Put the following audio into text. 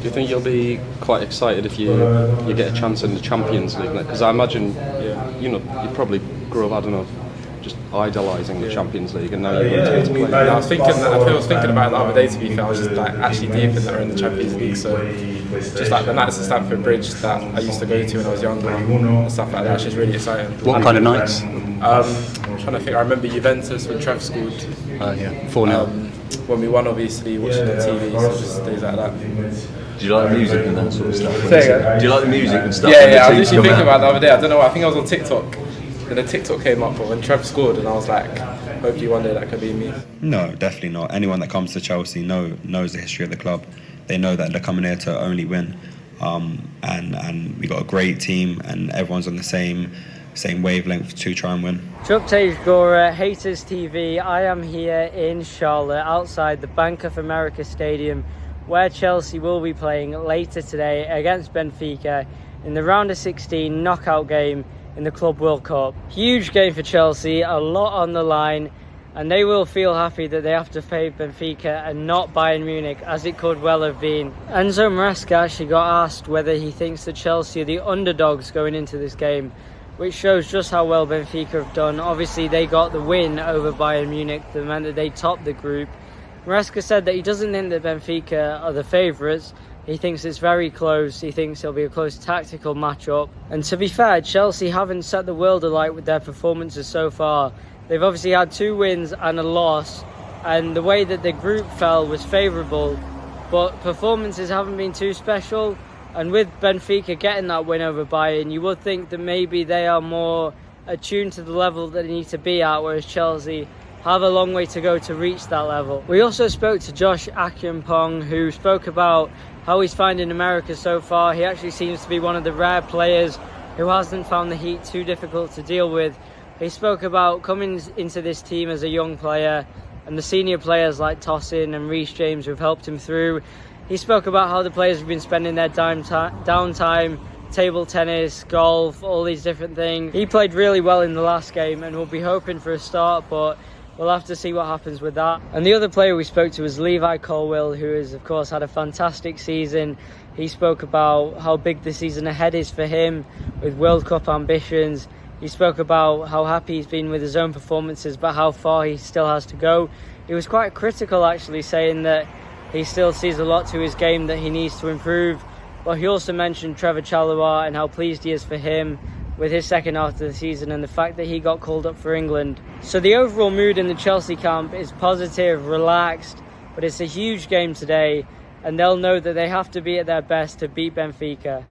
you think you'll be quite excited if you get a chance in the Champions League? Because I imagine, you probably grew up, I don't know, just idolising the Champions League, and now you're going to play. I was thinking about it the other day. To be fair, I was just like actually deep in there in the Champions League. So just like the nights at Stamford Bridge that I used to go to when I was younger and stuff like that. It's just really exciting. What kind of nights? I'm trying to think. I remember Juventus when Trev scored. 4-0. When we won, obviously watching on TV. So just days like that. Do you like the music and that sort of stuff? Do you like the music and stuff? Yeah. I was literally thinking about it the other day. I don't know. I think I was on TikTok. And a TikTok came up when Trev scored, and I was like, hopefully one day that could be me. No, definitely not. Anyone that comes to Chelsea knows the history of the club. They know that they're coming here to only win. And we got a great team, and everyone's on the same wavelength to try and win. Chuptej Gora, Haters TV. I am here in Charlotte, outside the Bank of America Stadium, where Chelsea will be playing later today against Benfica in the round of 16 knockout game in the Club World Cup. Huge game for Chelsea, a lot on the line, and they will feel happy that they have to play Benfica and not Bayern Munich, as it could well have been. Enzo Maresca actually got asked whether he thinks that Chelsea are the underdogs going into this game, which shows just how well Benfica have done. Obviously, they got the win over Bayern Munich that meant that they topped the group. Maresca said that he doesn't think that Benfica are the favourites. He thinks it's very close. He thinks it'll be a close tactical match-up. And to be fair, Chelsea haven't set the world alight with their performances so far. They've obviously had 2 wins and a loss, and the way that the group fell was favourable, but performances haven't been too special. And with Benfica getting that win over Bayern, you would think that maybe they are more attuned to the level that they need to be at, whereas Chelsea have a long way to go to reach that level. We also spoke to Josh Acheampong, who spoke about how he's finding America so far. He actually seems to be one of the rare players who hasn't found the heat too difficult to deal with. He spoke about coming into this team as a young player and the senior players like Tosin and Reece James who have helped him through. He spoke about how the players have been spending their downtime, table tennis, golf, all these different things. He played really well in the last game and we'll be hoping for a start, but we'll have to see what happens with that. And the other player we spoke to was Levi Colwill, who has, of course, had a fantastic season. He spoke about how big the season ahead is for him with World Cup ambitions. He spoke about how happy he's been with his own performances, but how far he still has to go. He was quite critical, actually, saying that he still sees a lot to his game that he needs to improve. But he also mentioned Trevor Chalobah and how pleased he is for him with his second half of the season and the fact that he got called up for England. So the overall mood in the Chelsea camp is positive, relaxed, but it's a huge game today and they'll know that they have to be at their best to beat Benfica.